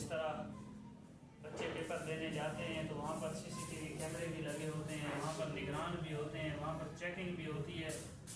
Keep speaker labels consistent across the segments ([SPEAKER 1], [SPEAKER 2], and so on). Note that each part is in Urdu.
[SPEAKER 1] جس طرح بچے پیپر دینے جاتے ہیں تو وہاں پر CCTV کیمرے بھی لگے ہوتے ہیں، وہاں پر نگران بھی ہوتے ہیں، وہاں پر چیکنگ بھی ہوتی ہے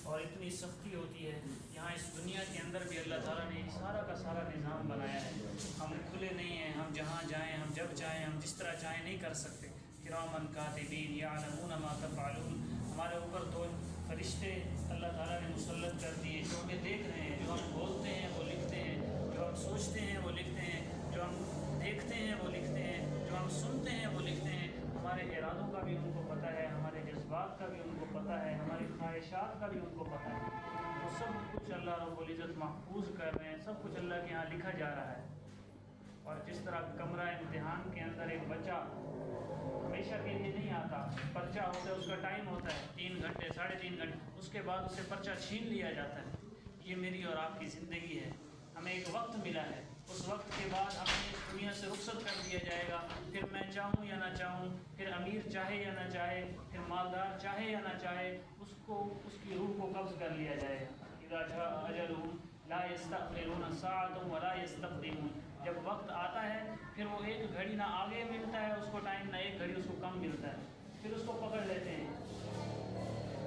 [SPEAKER 1] اور اتنی سختی ہوتی ہے۔ یہاں اس دنیا کے اندر بھی اللہ تعالیٰ نے سارا کا سارا نظام بنایا ہے۔ ہم کھلے نہیں ہیں، ہم جہاں جائیں، ہم جب چاہیں، ہم جس طرح چاہیں نہیں کر سکتے۔ کرامن کاتبین یعلمون ما تفعلون، ہمارے اوپر دو فرشتے اللہ تعالیٰ نے مسلط کر دیے جو ہمیں دیکھ رہے ہیں، جو ہم بولتے ہیں وہ لکھتے ہیں، جو ہم سوچتے ہیں وہ لکھتے ہیں، جو ہم دیکھتے ہیں وہ لکھتے ہیں، جو ہم سنتے ہیں وہ لکھتے ہیں۔ ہمارے ارادوں کا بھی ان کو پتہ ہے، ہمارے جذبات کا بھی ان کو پتہ ہے، ہماری خواہشات کا بھی ان کو پتہ ہے۔ تو سب کچھ اللہ رب العزت محفوظ کر رہے ہیں، سب کچھ اللہ کے ہاں لکھا جا رہا ہے۔ اور جس طرح کمرہ امتحان کے اندر ایک بچہ ہمیشہ کے لیے نہیں آتا، پرچہ ہوتا ہے، اس کا ٹائم ہوتا ہے 3 گھنٹے 3.5 گھنٹے، اس کے بعد اسے پرچہ چھین لیا جاتا ہے۔ یہ میری اور آپ کی زندگی ہے، ہمیں ایک وقت ملا ہے، اس وقت کے بعد ہمیں اس دنیا سے رخصت کر دیا جائے گا۔ پھر میں چاہوں یا نہ چاہوں، پھر امیر چاہے یا نہ چاہے، پھر مالدار چاہے یا نہ چاہے، اس کی روح کو قبض کر لیا جائے گا۔ اذا جاء اجلهم لا يستأخرون ساعة ولا يستقدمون، جب وقت آتا ہے پھر وہ ایک گھڑی نہ آگے ملتا ہے اس کو ٹائم، نہ ایک گھڑی اس کو کم ملتا ہے، پھر اس کو پکڑ لیتے ہیں۔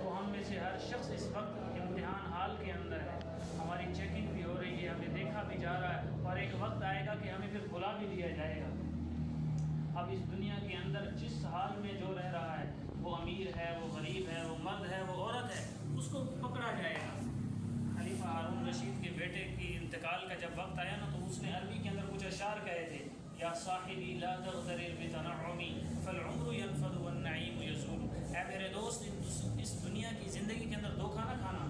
[SPEAKER 1] تو ہم میں سے ہر شخص اس وقت امتحان حال کے اندر ہے، ہماری چیکنگ بھی ہو رہی ہے، ہمیں دیکھا بھی جا رہا ہے، اور ایک وقت آئے گا کہ ہمیں پھر بلا بھی دیا جائے گا۔ اب اس دنیا کے اندر جس حال میں جو رہ رہا ہے، وہ امیر ہے، وہ غریب ہے، وہ مرد ہے، وہ عورت ہے، اس کو پکڑا جائے گا۔ خلیفہ ہارون رشید کے بیٹے کی انتقال کا جب وقت آیا نا تو اس نے عربی کے اندر کچھ اشعار کہے تھے، یا صاحبی لا تغتر بتنعمی فالعمر ينفد والنعیم یزول، اے میرے دوست اس دنیا کی زندگی کے اندر دھوکہ نہ کھانا،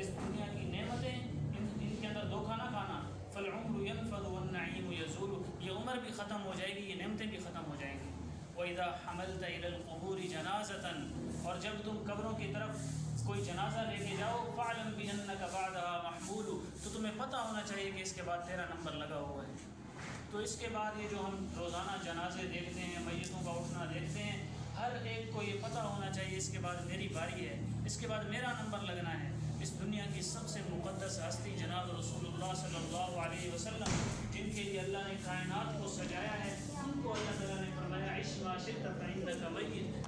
[SPEAKER 1] اس دنیا کی نعمتیں ان کے اندر دھوکہ نہ کھانا۔ فالعمر ينفد والنعیم یزول، یہ عمر بھی ختم ہو جائے گی، یہ نعمتیں بھی ختم ہو جائیں گی۔ وَإِذَا حَمَلْتَ إِلَى الْقُبُورِ جَنَازَةً، اور جب تم قبروں کی طرف کوئی جنازہ لے کے جاؤ، فَاعْلَمْ بِأَنَّكَ بَعْدَهَا مَحْمُولُ، تو تمہیں پتہ ہونا چاہیے کہ اس کے بعد تیرا نمبر لگا ہوا ہے۔ تو اس کے بعد یہ جو ہم روزانہ جنازے دیکھتے ہیں، میتوں کا اٹھنا دیکھتے ہیں، ہر ایک کو یہ پتہ ہونا چاہیے اس کے بعد میری باری ہے، اس کے بعد میرا نمبر لگنا ہے۔ اس دنیا کی سب سے مقدس ہستی جناب رسول اللہ صلی اللہ علیہ وسلم، جن کے لیے اللہ نے کائنات کو سجایا ہے، ان کو اللہ تعالیٰ نے فرمایا عش ما شئت فإنک میت،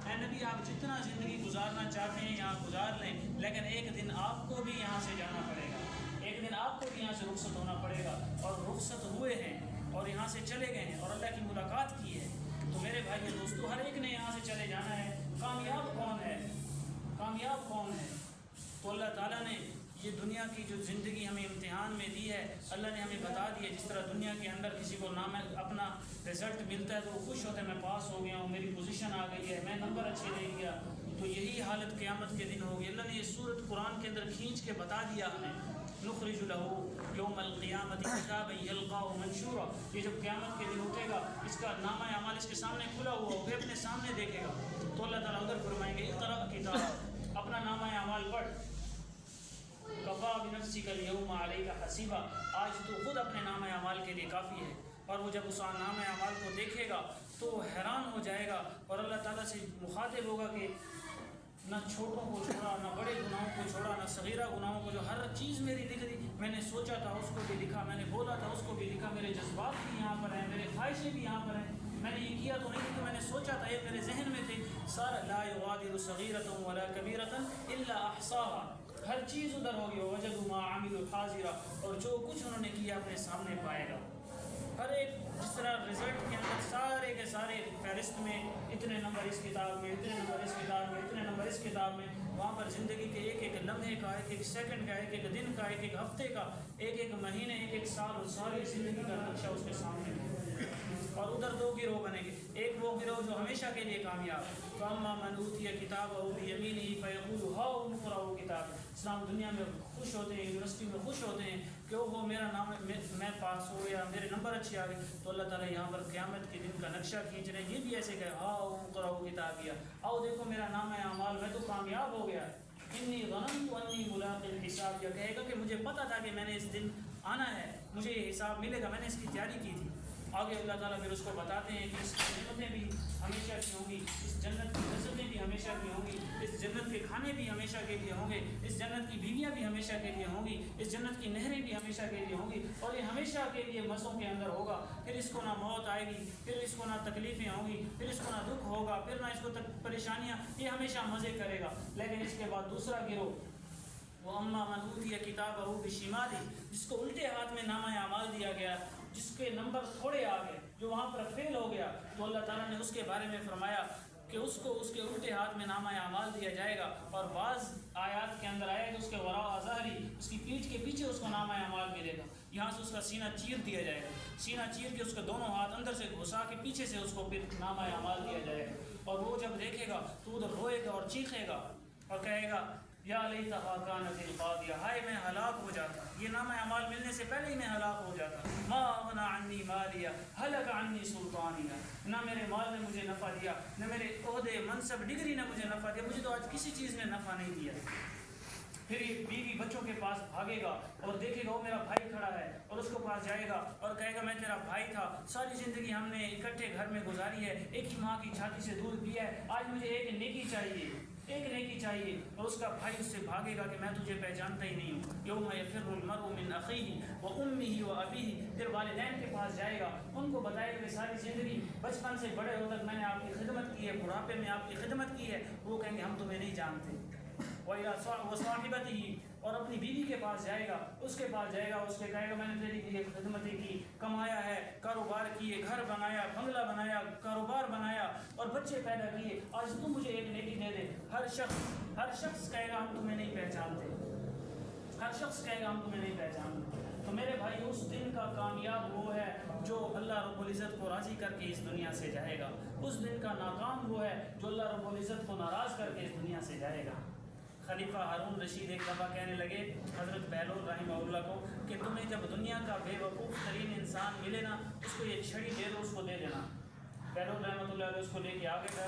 [SPEAKER 1] اے نبی آپ جتنا زندگی گزارنا چاہتے ہیں یہاں گزار لیں، لیکن ایک دن آپ کو بھی یہاں سے جانا پڑے گا، ایک دن آپ کو بھی یہاں سے رخصت ہونا پڑے گا۔ اور رخصت ہوئے ہیں اور یہاں سے چلے گئے ہیں اور اللہ کی ملاقات کی ہے۔ تو میرے بھائی دوستو، ہر ایک نے یہاں سے چلے جانا ہے۔ کامیاب کون ہے؟ کامیاب کون ہے؟ تو اللہ تعالیٰ نے یہ دنیا کی جو زندگی ہمیں امتحان میں دی ہے، اللہ نے ہمیں بتا دی ہے۔ جس طرح دنیا کے اندر کسی کو نام اپنا رزلٹ ملتا ہے تو وہ خوش ہوتے ہیں، میں پاس ہو گیا ہوں، میری پوزیشن آ گئی ہے، میں نمبر اچھے لے گیا، تو یہی حالت قیامت کے دن ہوگی۔ اللہ نے یہ سورت قرآن کے اندر کھینچ کے بتا دیا ہمیں، نخرج له یوم القیامت کتابا یلقاه منشورا، یہ جب قیامت کے دن اٹھے گا، اس کا نامہ اعمال اس کے سامنے کھلا ہوا ہوگا، اپنے سامنے دیکھے گا، تو اللہ تعالیٰ ادھر فرمائیں گے اقرأ کتاب، اپنا نامہ اعمال پڑھ، کفا بنفسک اليوم علیک حسیبا، آج تو خود اپنے نامہ اعمال کے لیے کافی ہے۔ اور وہ جب اس نامہ اعمال کو دیکھے گا تو وہ حیران ہو جائے گا اور اللہ تعالیٰ سے مخاطب ہوگا کہ نہ چھوٹوں کو چھوڑا، نہ بڑے گناہوں کو چھوڑا، نہ صغیرہ گناہوں کو، جو ہر چیز میری لکھ دی، میں نے سوچا تھا اس کو بھی لکھا، میں نے بولا تھا اس کو بھی لکھا، میرے جذبات بھی یہاں پر ہیں، میرے خواہشیں بھی یہاں پر ہیں، میں نے یہ کیا تو نہیں کہ میں نے سوچا تھا، یہ میرے ذہن میں تھے۔ سارا لا یغادر صغیرۃ ولا کبیرۃ الا احصاها، ہر چیز ادھر ہوگی، وجدوا ما عملوا حاضرا، اور جو کچھ انہوں نے کیا اپنے سامنے پائے گا۔ ہر ایک جس طرح رزلٹ کے اندر سارے کے سارے فہرست میں اتنے نمبر اس کتاب میں، اتنے نمبر اس کتاب میں، اتنے نمبر اس کتاب میں، وہاں پر زندگی کے ایک ایک لمحے کا، ایک ایک سیکنڈ کا، ایک ایک دن کا، ایک ایک ہفتے کا، ایک ایک مہینے، ایک ایک سال، اور ساری زندگی کا نقشہ اس کے سامنے ہے۔ اور ادھر دو گروہ بنیں گے، ایک وہ گروہ جو ہمیشہ کے لیے کامیاب، فَأَمَّا مَنْ أُوتِيَ كِتَابَهُ بِيَمِينِهِ فَيَقُولُ هَاؤُمُ اقْرَءُوا كِتَابِيَهْ۔ اسلام دنیا میں خوش ہوتے ہیں، یونیورسٹی میں خوش ہوتے ہیں کہ وہ میرا نام، میں پاس ہو گیا، میرے نمبر اچھے آ گئے، تو اللہ تعالیٰ یہاں پر قیامت کے دن کا نقشہ کھینچ رہے ہیں۔ یہ بھی ایسے کہ ہاؤ اقرأوا كِتَابِيَهْ، آؤ دیکھو میرا نام اعمال، میں تو کامیاب ہو گیا، انی ظننت انی ملاق الحساب، یہ کہے گا کہ مجھے پتا تھا کہ میں نے اس دن آنا ہے، مجھے یہ حساب ملے گا، میں نے اس کی تیاری کی تھی۔ آگے اللہ تعالیٰ پھر اس کو بتاتے ہیں کہ اس کی نعمتیں بھی ہمیشہ کی ہوں گی، اس جنت کی لذتیں بھی ہمیشہ کی ہوں گی، اس جنت کے کھانے بھی ہمیشہ کے لیے ہوں گے، اس جنت کی بیویاں بھی ہمیشہ کے لیے ہوں گی، اس جنت کی نہریں بھی ہمیشہ کے لیے ہوں گی، اور یہ ہمیشہ کے لیے مزوں کے اندر ہوگا۔ پھر اس کو نہ موت آئے گی، پھر اس کو نہ تکلیفیں ہوں گی، پھر اس کو نہ دکھ ہوگا، پھر نہ اس کو پریشانیاں، یہ ہمیشہ مزے کرے گا۔ لیکن اس کے بعد دوسرا گروہ، وہ اما من اوتی کتابہ بشمالہ، جس کو الٹے ہاتھ میں نامہ اعمال دیا گیا، جس کے نمبر تھوڑے آ گئے، جو وہاں پر فیل ہو گیا، تو اللہ تعالیٰ نے اس کے بارے میں فرمایا کہ اس کو اس کے الٹے ہاتھ میں نامہ اعمال دیا جائے گا، اور بعض آیات کے اندر آیا کہ اس کے وراء ظہری، اس کی پیٹھ کے پیچھے اس کو نامہ اعمال ملے گا، یہاں سے اس کا سینہ چیر دیا جائے گا، سینہ چیر کے اس کے دونوں ہاتھ اندر سے گھسا کے پیچھے سے اس کو پھر نامہ اعمال دیا جائے گا، اور وہ جب دیکھے گا تو ادھر روئے گا اور چیخے گا اور کہے گا یا لیتہا کانت القاضیہ، ہائے میں ہلاک ہو جاتا، یہ نامہ اعمال ملنے سے پہلے ہی میں ہلاک ہو جاتا، ما اغنی عنی مالیہ ہلک عنی سلطانیہ، نہ میرے مال نے مجھے نفع دیا، نہ میرے عہدے منصب ڈگری نے مجھے نفع دیا، مجھے تو آج کسی چیز نے نفع نہیں دیا۔ پھر یہ بیوی بچوں کے پاس بھاگے گا اور دیکھے گا وہ میرا بھائی کھڑا ہے، اور اس کو پاس جائے گا اور کہے گا میں تیرا بھائی تھا، ساری زندگی ہم نے اکٹھے گھر میں گزاری ہے، ایک ہی ماں کی چھاتی سے دودھ پیا ہے، آج مجھے ایک نیکی چاہیے، ایک نیکی چاہیے، اور اس کا بھائی اس سے بھاگے گا کہ میں تجھے پہچانتا ہی نہیں ہوں، یوم یفر المرء من اخیہ وامہ وابیہ، پھر والدین کے پاس جائے گا، ان کو بتائے گا کہ ساری زندگی بچپن سے بڑے ہو تک میں نے آپ کی خدمت کی ہے، بڑھاپے میں آپ کی خدمت کی ہے، وہ کہیں گے ہم تمہیں نہیں جانتے، وصاحبتہ، اور اپنی بیوی کے پاس جائے گا، اس کے پاس جائے گا، اس کے کہے گا میں نے تیری لیے خدمتیں کی، کمایا ہے، کاروبار کیے، گھر بنایا، بنگلہ بنایا، کاروبار بنایا اور بچے پیدا کیے، آج تم مجھے ایک نیکی دے دے۔ ہر شخص کہے گا ہم تمہیں نہیں پہچانتے، ہر شخص کہے گا ہم تمہیں نہیں پہچانتے۔ تو میرے بھائی اس دن کا کامیاب وہ ہے جو اللہ رب العزت کو راضی کر کے اس دنیا سے جائے گا، اس دن کا ناکام وہ ہے جو اللہ رب العزت کو ناراض کر کے اس دنیا سے جائے گا۔ خلیفہ ہارون رشید ایک دفعہ کہنے لگے حضرت بہلول رحمہ اللہ کو کہ تمہیں جب دنیا کا بے وقوف ترین انسان ملے نا، اس کو یہ چھڑی دے دو، اس کو دے دینا۔ بہلول رحمۃ اللہ علیہ اس کو لے کے آگے گئے،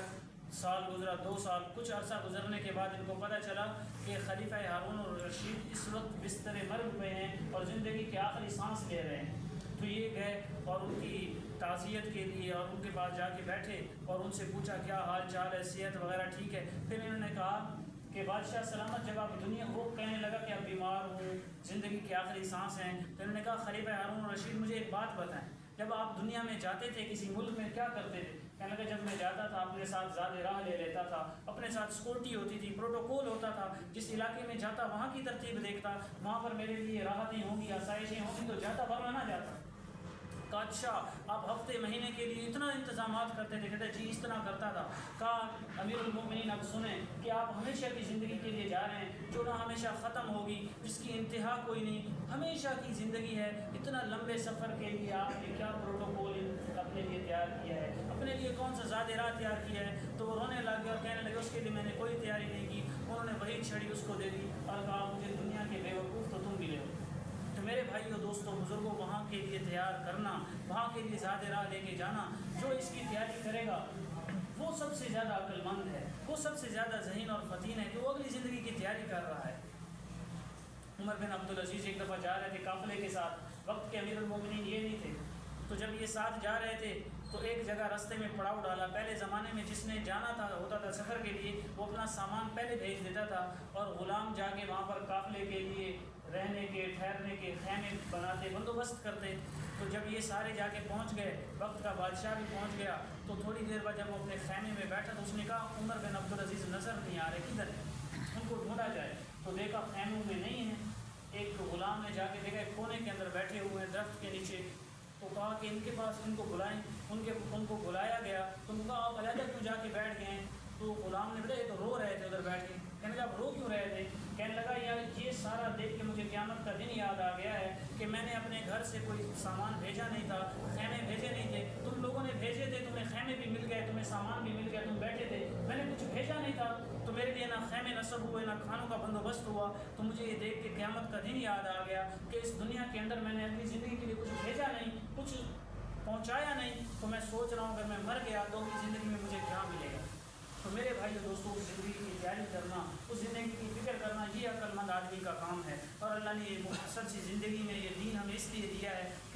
[SPEAKER 1] سال گزرا، 2 سال، کچھ عرصہ گزرنے کے بعد ان کو پتہ چلا کہ خلیفہ ہارون الرشید اس وقت بستر مرگ پہ ہیں اور زندگی کے آخری سانس لے رہے ہیں۔ تو یہ گئے اور ان کی تعزیت کے لیے اور ان کے پاس جا کے بیٹھے اور ان سے پوچھا کیا حال چال ہے، صحت وغیرہ ٹھیک ہے؟ پھر انہوں نے کہا کہ بادشاہ سلامت، جب آپ دنیا، وہ کہنے لگا کہ آپ بیمار ہوں، زندگی کی آخری سانس ہیں، تو انہوں نے کہا خلیفہ ہارون الرشید مجھے ایک بات بتائیں، جب آپ دنیا میں جاتے تھے کسی ملک میں کیا کرتے تھے؟ کہنے لگا جب میں جاتا تھا اپنے ساتھ زیادہ راہ لے لیتا تھا، اپنے ساتھ سیکورٹی ہوتی تھی، پروٹوکول ہوتا تھا، جس علاقے میں جاتا وہاں کی ترتیب دیکھتا، وہاں پر میرے لیے راحتیں ہوں گی، آسائشیں ہوں گی، تو جاتا ورنہ نہ جاتا۔ کہا اچھا آپ ہفتے مہینے کے لیے اتنا انتظامات کرتے تھے؟ کہتے جی اس طرح کرتا تھا۔ کہا امیر المومنین اب سنیں کہ آپ ہمیشہ کی زندگی کے لیے جا رہے ہیں جو نہ ہمیشہ ختم ہوگی، جس کی انتہا کوئی نہیں، ہمیشہ کی زندگی ہے، اتنا لمبے سفر کے لیے آپ نے کیا پروٹوکول اپنے لیے تیار کیا ہے، اپنے لیے کون سا زاد راہ تیار کیا ہے؟ تو وہ رونے لگ گیا اور کہنے لگے اس کے لیے میں نے کوئی تیاری نہیں کی۔ انہوں نے وہی چھڑی اس کو دے دی اور کہا مجھے دنیا کے بے وقوف تو تم بھی لے ہو۔ تو میرے بھائیو دوستوں بزرگوں، وہاں کے لیے تیار کرنا، وہاں کے لیے زیادہ راہ لے کے جانا، جو اس کی تیاری کرے گا وہ سب سے زیادہ عقل مند ہے، وہ سب سے زیادہ ذہین اور فطین ہے کہ وہ اگلی زندگی کی تیاری کر رہا ہے۔ عمر بن عبدالعزیز ایک دفعہ جا رہے تھے قافلے کے ساتھ، وقت کے امیر المومنین یہ نہیں تھے، تو جب یہ ساتھ جا رہے تھے تو ایک جگہ رستے میں پڑاؤ ڈالا۔ پہلے زمانے میں جس نے جانا تھا ہوتا تھا سفر کے لیے، وہ اپنا سامان پہلے بھیج دیتا تھا اور غلام جا کے وہاں پر قافلے کے لیے رہنے کے، ٹھہرنے کے خیمے بناتے، بندوبست کرتے۔ تو جب یہ سارے جا کے پہنچ گئے، وقت کا بادشاہ بھی پہنچ گیا، تو تھوڑی دیر بعد جب وہ اپنے خیمے میں بیٹھا تو اس نے کہا عمر بن عبدالعزیز نظر نہیں آ رہے، کدھر ہے؟ ان کو ڈھونڈا جائے۔ تو دیکھا خیموں میں نہیں ہے۔ ایک غلام نے جا کے دیکھا ایک کونے کے اندر بیٹھے ہوئے ہیں درخت کے نیچے، تو کہا کہ ان کے پاس ان کو بلائیں، ان کو بلایا گیا۔ تو ان کا آپ علیحدہ کیوں جا کے بیٹھ گئے ہیں؟ تو غلام نے بتایا یہ تو رو رہے تھے ادھر بیٹھ کے۔ کہنے لگا آپ رو کیوں رہے تھے؟ کہنے لگا یار یہ سارا دیکھ کے مجھے قیامت کا دن یاد آ گیا ہے کہ میں نے اپنے گھر سے کوئی سامان بھیجا نہیں تھا، خیمے بھیجے نہیں تھے، تم لوگوں نے بھیجے تھے، تمہیں خیمے بھی مل گئے، تمہیں سامان بھی مل گیا، تم بیٹھے تھے، میں نے کچھ بھیجا نہیں تھا، تو میرے لیے نہ خیمے نصب ہوئے، نہ کھانوں کا بندوبست ہوا، تو مجھے یہ دیکھ کے قیامت کا دن یاد آ گیا کہ اس دنیا کے اندر میں نے اپنی زندگی کے لیے کچھ بھیجا نہیں، کچھ پہنچایا نہیں، تو میں سوچ رہا ہوں اگر میں مر گیا تو اپنی زندگی میں مجھے کیا ملے گا۔ تو میرے بھائی دوستوں، اس زندگی کی تیاری کرنا، اس زندگی کی فکر کرنا، یہ عقل مند آدمی کا کام ہے، اور اللہ نے یہ مختصر سی زندگی میں یہ دین ہمیں اس لیے دیا ہے